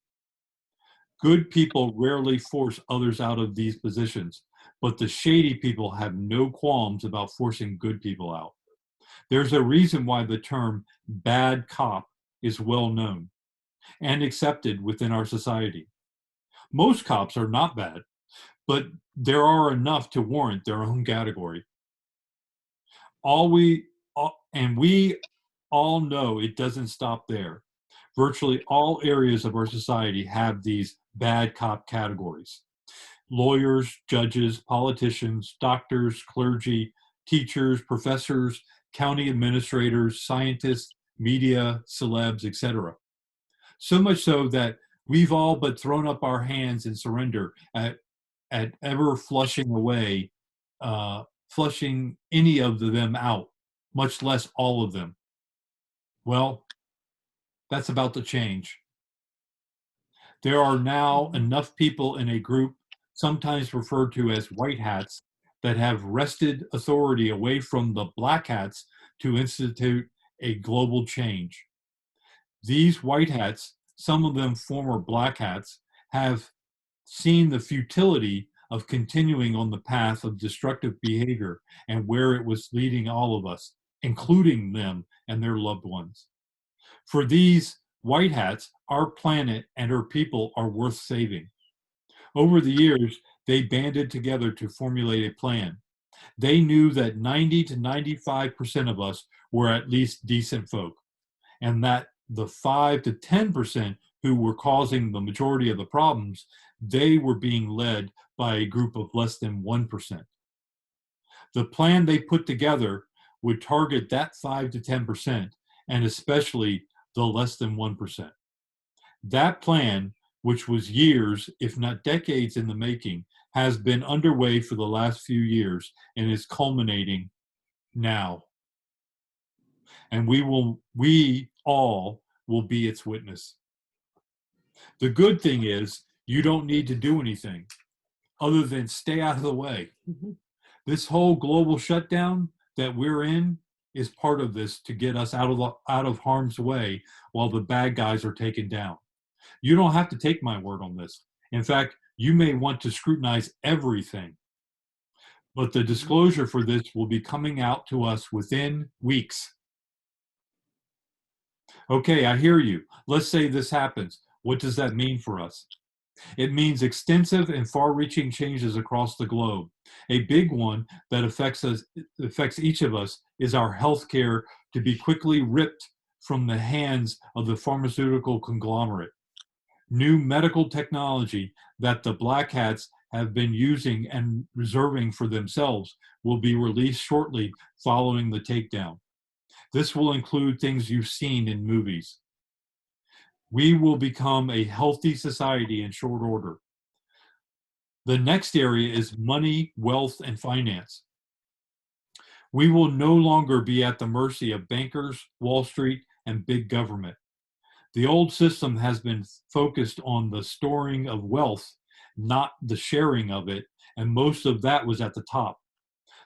Good people rarely force others out of these positions, but the shady people have no qualms about forcing good people out. There's a reason why the term bad cop is well known and accepted within our society. Most cops are not bad, but there are enough to warrant their own category. We all know it doesn't stop there. Virtually all areas of our society have these bad cop categories. Lawyers, judges, politicians, doctors, clergy, teachers, professors, county administrators, scientists, media, celebs, etc. So much so that we've all but thrown up our hands in surrender at ever flushing any of them out, much less all of them. Well, that's about to change. There are now enough people in a group, sometimes referred to as white hats, that have wrested authority away from the black hats to institute a global change. These white hats, some of them former black hats, have seen the futility of continuing on the path of destructive behavior and where it was leading all of us, including them and their loved ones. For these white hats, our planet and her people are worth saving. Over the years, they banded together to formulate a plan. They knew that 90 to 95% of us were at least decent folk, and that the 5 to 10% who were causing the majority of the problems, they were being led by a group of less than 1%. The plan they put together would target that 5 to 10%, and especially the less than 1%. That plan, which was years, if not decades in the making, has been underway for the last few years and is culminating now. And we all will be its witness. The good thing is you don't need to do anything other than stay out of the way. Mhm. This whole global shutdown that we're in is part of this to get us out of harm's way while the bad guys are taken down. You don't have to take my word on this. In fact, you may want to scrutinize everything, but the disclosure for this will be coming out to us within weeks. Okay, I hear you. Let's say this happens. What does that mean for us? It means extensive and far-reaching changes across the globe. A big one that affects each of us is our health care to be quickly ripped from the hands of the pharmaceutical conglomerate. New medical technology that the black hats have been using and reserving for themselves will be released shortly following the takedown. This will include things you've seen in movies. We will become a healthy society in short order. The next area is money, wealth, and finance. We will no longer be at the mercy of bankers, Wall Street, and big government. The old system has been focused on the storing of wealth, not the sharing of it, and most of that was at the top.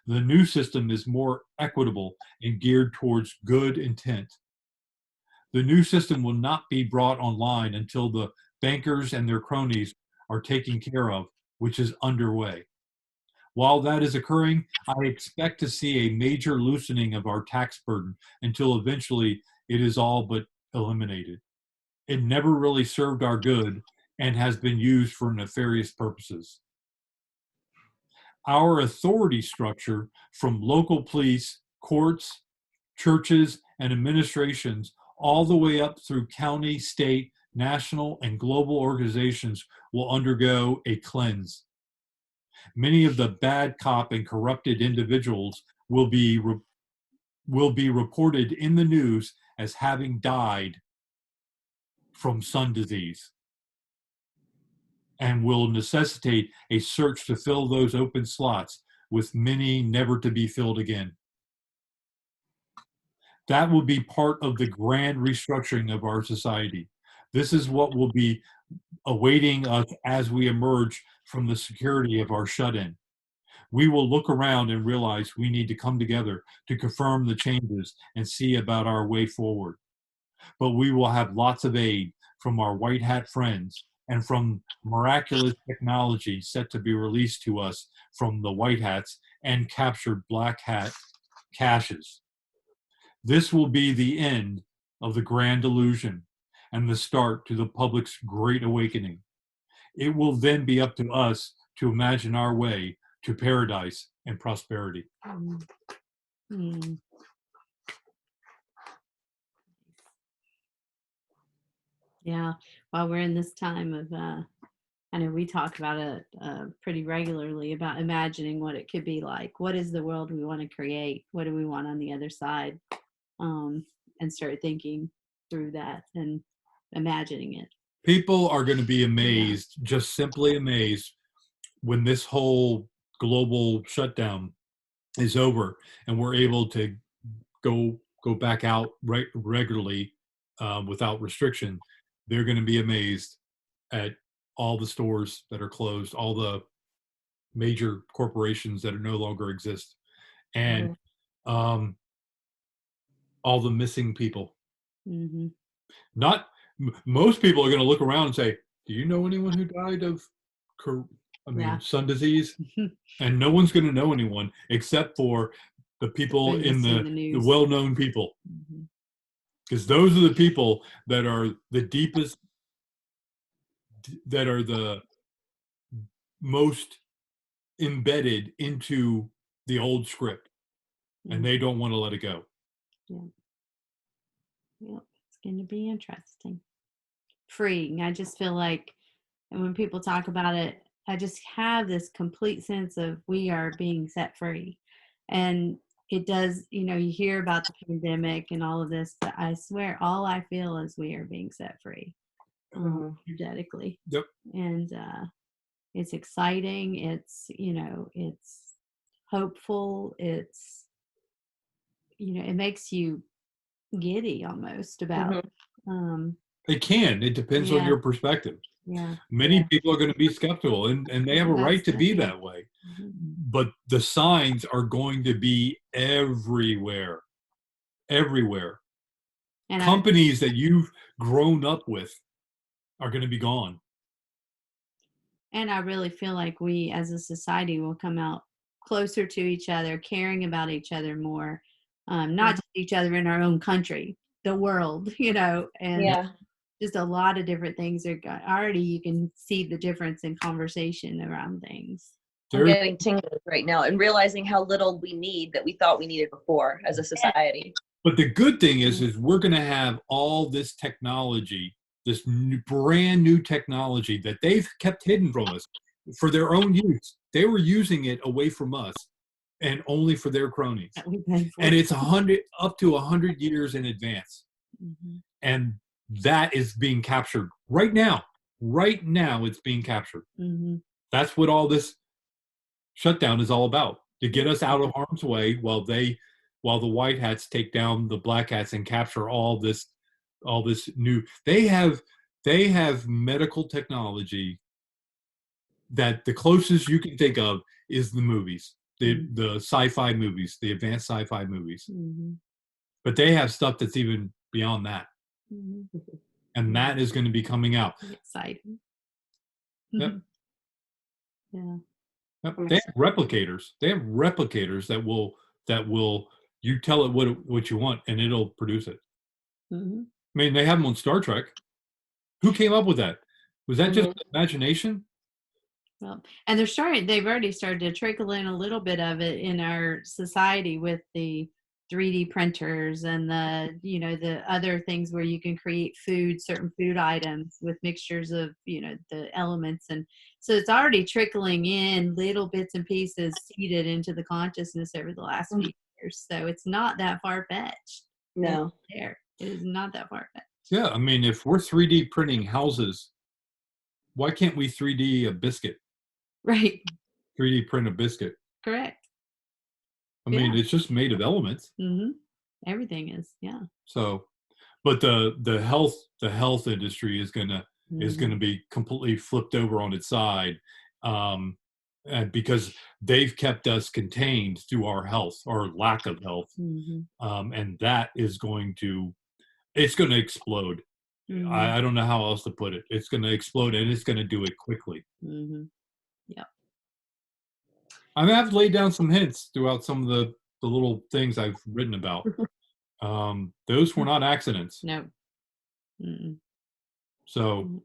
The new system is more equitable and geared towards good intent. The new system will not be brought online until the bankers and their cronies are taken care of, which is underway. While that is occurring, I expect to see a major loosening of our tax burden until eventually it is all but eliminated. It never really served our good and has been used for nefarious purposes. Our authority structure, from local police, courts, churches, and administrations, all the way up through county, state, national, and global organizations, will undergo a cleanse. Many of the bad cop and corrupted individuals will be reported in the news as having died from sun disease, and will necessitate a search to fill those open slots, with many never to be filled again. That will be part of the grand restructuring of our society. This is what will be awaiting us as we emerge from the security of our shut-in. We will look around and realize we need to come together to confirm the changes and see about our way forward. But we will have lots of aid from our white hat friends and from miraculous technology set to be released to us from the white hats and captured black hat caches. This will be the end of the grand illusion and the start to the public's great awakening. It will then be up to us to imagine our way to paradise and prosperity. Mm. Yeah, while we're in this time of, I know we talk about it pretty regularly about imagining what it could be like. What is the world we want to create? What do we want on the other side? And start thinking through that and imagining it. People are going to be amazed, just simply amazed, when this whole global shutdown is over and we're able to go back out regularly without restriction. They're going to be amazed at all the stores that are closed, all the major corporations that are no longer exist, and all the missing people. Mm-hmm. Not most people are going to look around and say, "Do you know anyone who died of, sun disease?" And no one's going to know anyone except for the people in the well-known people, because those are the people that are the deepest, that are the most embedded into the old script, and they don't want to let it go. Yeah. It's going to be interesting. Freeing. I just feel like, and when people talk about it, I just have this complete sense of we are being set free. And it does, you hear about the pandemic and all of this, but I swear all I feel is we are being set free, energetically. Yep. And it's exciting. It's, it's hopeful. It's, it makes you giddy almost about, It can. It depends on yeah. your perspective. Yeah. Many people are going to be skeptical, and they have a right to be that way. But the signs are going to be everywhere. Everywhere. And Companies that you've grown up with are going to be gone. And I really feel like we as a society will come out closer to each other, caring about each other more, not just each other in our own country, the world, and just a lot of different things are already, you can see the difference in conversation around things. I'm getting tingles right now and realizing how little we need that we thought we needed before as a society. But the good thing is we're going to have all this technology, this brand new technology that they've kept hidden from us for their own use. They were using it away from us and only for their cronies. And it's up to 100 years in advance. And that is being captured right now. Right now, it's being captured. That's what all this shutdown is all about, to get us out of harm's way while the white hats take down the black hats and capture all this new. They have medical technology that the closest you can think of is the movies, the sci-fi movies, the advanced sci-fi movies. But they have stuff that's even beyond that. And that is going to be coming out. Exciting. Yep. Yeah. Yep. They have replicators. They have replicators that will you tell it what you want and it'll produce it. I mean, they have them on Star Trek. Who came up with that? Was that just imagination? Well, and they've already started to trickle in a little bit of it in our society with the 3D printers and the other things where you can create certain food items with mixtures of, the elements. And so it's already trickling in little bits and pieces seeded into the consciousness over the last few years. So it's not that far-fetched. No. It is not that far-fetched. Yeah, I mean, if we're 3D printing houses, why can't we 3D a biscuit? Right. 3D print a biscuit. Correct. I mean, it's just made of elements. Everything is, yeah. So, but the health industry is gonna be completely flipped over on its side, and because they've kept us contained through our health or lack of health, and that is going to explode. I don't know how else to put it. It's going to explode, and it's going to do it quickly. Yeah. I mean, I've laid down some hints throughout some of the little things I've written about. Those were not accidents. No. So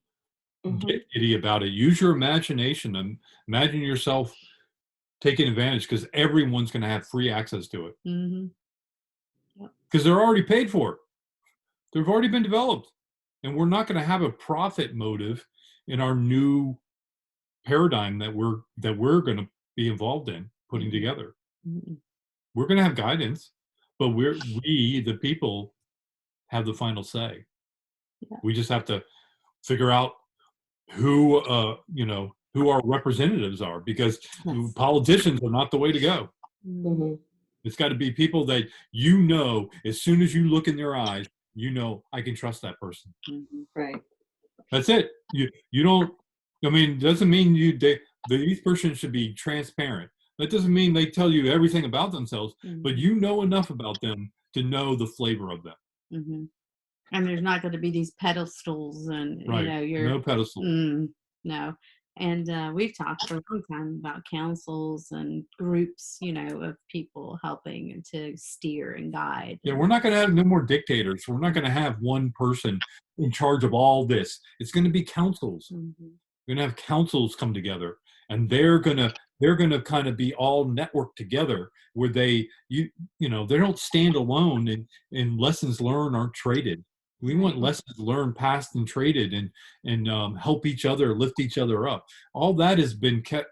get giddy about it. Use your imagination and imagine yourself taking advantage, because everyone's going to have free access to it. Because they're already paid for it. They've already been developed. And we're not going to have a profit motive in our new paradigm that we're going to be involved in putting together. We're going to have guidance, but we the people have the final say. We just have to figure out who our representatives are, because politicians are not the way to go. It's got to be people that as soon as you look in their eyes, I can trust that person. Right. That's it. You don't. I mean, doesn't mean these persons should be transparent. That doesn't mean they tell you everything about themselves, but you know enough about them to know the flavor of them. And there's not going to be these pedestals and no pedestals. No. And we've talked for a long time about councils and groups, of people helping to steer and guide. Yeah, we're not going to have no more dictators. We're not going to have one person in charge of all this. It's going to be councils. We're going to have councils come together, and they're going to kind of be all networked together, where they don't stand alone, and lessons learned aren't traded. We want lessons learned, passed and traded, and help each other, lift each other up. All that has been kept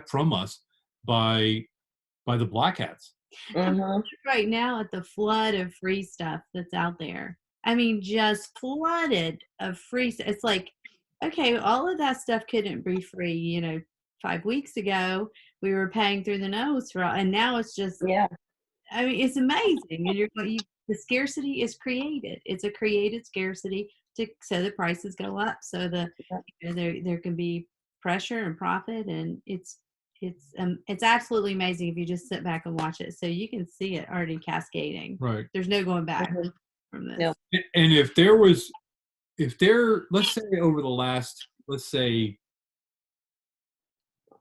from us by the black hats. I mean, Mhm. right now at the flood of free stuff that's out there. I mean, just flooded of free. It's like, okay, all of that stuff couldn't be free. 5 weeks ago we were paying through the nose for, and now it's just. Yeah. I mean, it's amazing, and the scarcity is created. It's a created scarcity so the prices go up, so there can be pressure and profit, and it's absolutely amazing if you just sit back and watch it. So you can see it already cascading. Right. There's no going back Mhm. from this. No. And let's say over the last, let's say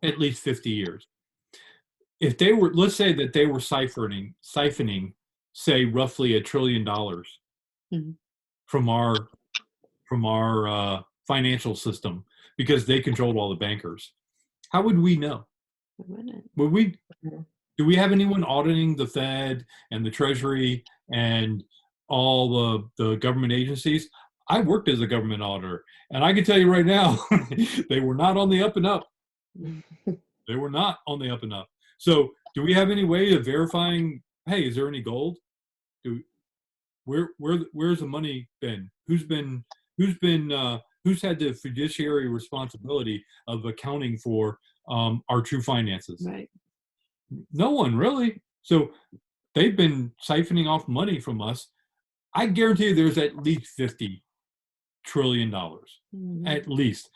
at least 50 years, if they were, let's say that they were siphoning, say roughly $1 trillion Mhm. from our financial system because they controlled all the bankers, how would we know? Wouldn't it? Would we? Mhm. Do we have anyone auditing the Fed and the Treasury and all the government agencies? I worked as a government auditor, and I can tell you right now, they were not on the up and up. Mhm. They were not on the up and up. So, do we have any way of verifying? Hey, is there any gold? Do where's the money been? Who's had the fiduciary responsibility of accounting for our true finances? Right. No one really. So they've been siphoning off money from us. I guarantee you there's at least $50 trillion. Mhm. At least.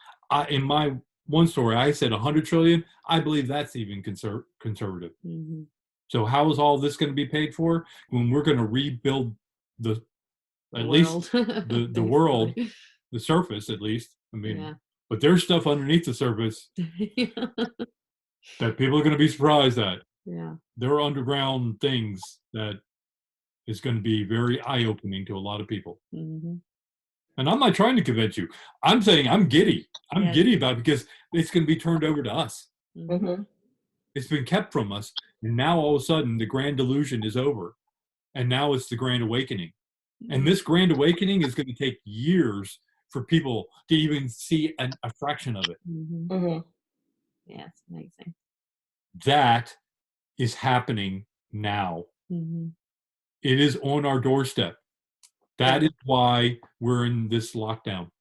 In my one story, I said 100 trillion. I believe that's even conservative. Mhm. So how is all this going to be paid for when we're going to rebuild the The at least world. the world, Basically. the surface at least? I mean, Yeah. but there's stuff underneath the surface that people are going to be surprised at. Yeah. There are underground things that is going to be very eye-opening to a lot of people. Mhm. And I'm not trying to convince you. I'm saying I'm giddy. I'm Yes. giddy about it because it's going to be turned over to us. Mhm. Mhm. It's been kept from us. And now all of a sudden the grand delusion is over. And now it's the grand awakening. And this grand awakening is going to take years for people to even see a fraction of it. Mhm. Mhm. Yeah, it's amazing. That is happening now. Mhm. It is on our doorstep. That Yeah. is why we're in this lockdown.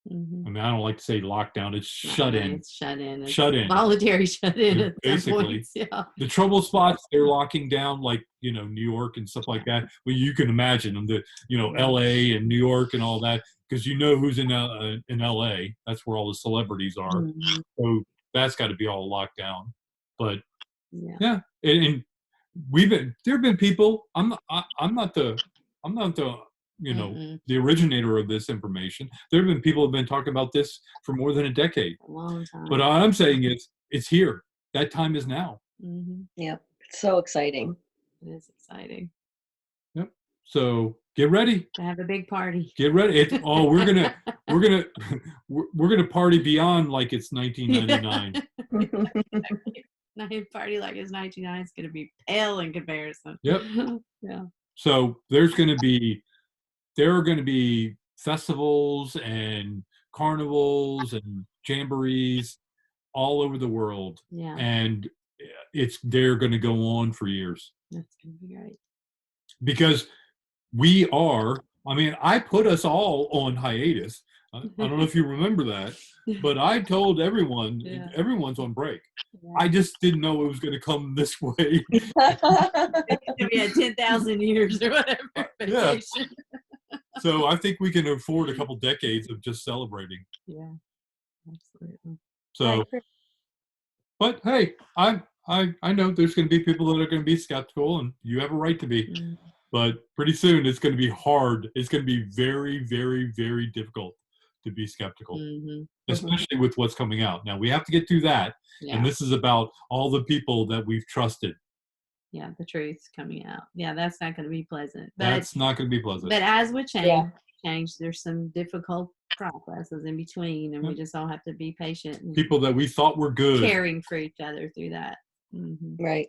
Mhm. I mean, I don't like to say lockdown. It's shut in. It's shut in. It's Shut in. voluntary shut in at some Basically. points. Yeah. The trouble spots they're locking down, like New York and stuff like that. Well, you can imagine them, L.A. and New York and all that, because who's in L.A. That's where all the celebrities are. Mhm. So that's got to be all locked down. But Yeah. yeah, and there have been people. I'm not the Mm-mm. the originator of this information. There have been people who have been talking about this for more than a decade. A long time. But all I'm saying is it's here. That time is now. Mhm. Yep. It's so exciting. It is exciting Yep. So get ready. to have a big party. Get ready. We're gonna we're gonna party beyond like it's 1999. Party like it's 1999 is going to be pale in comparison. Yep. Yeah. So there are going to be festivals and carnivals and jamborees all over the world, Yeah. and they're going to go on for years That's going to be great. because I put us all on hiatus. I don't know if you remember that, but I told everyone, Yeah. everyone's on break. Yeah. I just didn't know it was going to come this way. We had 10,000 years or whatever. Yeah. Vacation. So I think we can afford a couple decades of just celebrating. Yeah, absolutely. So, but hey, I know there's going to be people that are going to be skeptical, and you have a right to be. Mm. But pretty soon it's going to be hard. It's going to be very, very, very difficult to be skeptical, Mm-hmm. especially with what's coming out. Now we have to get through that, Yeah. and this is about all the people that we've trusted. Yeah, the truth's coming out. Yeah, that's not going to be pleasant. But That's not going to be pleasant. But as with change, there's some difficult processes in between, and we just all have to be patient. And people that we thought were good, caring for each other through that. Mm-hmm. Right.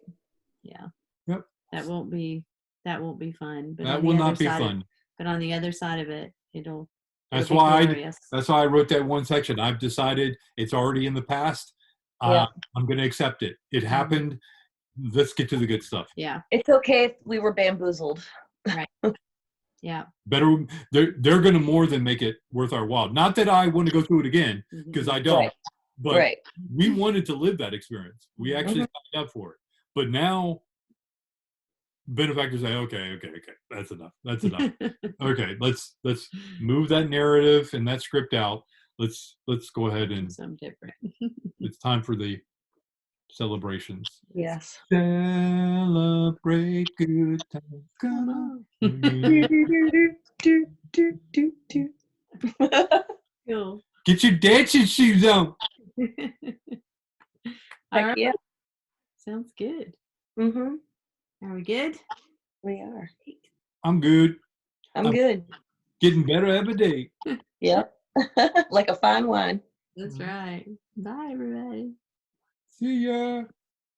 Yeah. Yep. That won't be fun. But that will not be fun. But on the other side of it, That's be why glorious. That's why I wrote that one section. I've decided it's already in the past. I'm going to accept it. It happened. let's get to the good stuff. Yeah. It's okay if we were bamboozled. Yeah. Better, they're going to more than make it worth our while. Not that I want to go through it again, because I don't. Right. But Right. we wanted to live that experience. We actually Mm-hmm. signed up for it. But now benefactors say, okay, that's enough. That's enough. Okay, let's move that narrative and that script out. Let's go ahead and Something different. it's time for the celebrations. Yes. Celebrate good times. Come on. Cool. Get your dancing shoes on. All right. Yeah. Sounds good. Mm-hmm. Are we good? We are. I'm good. I'm good. Getting better every day. Yep. Like a fine wine. That's right. Bye, everybody. See ya.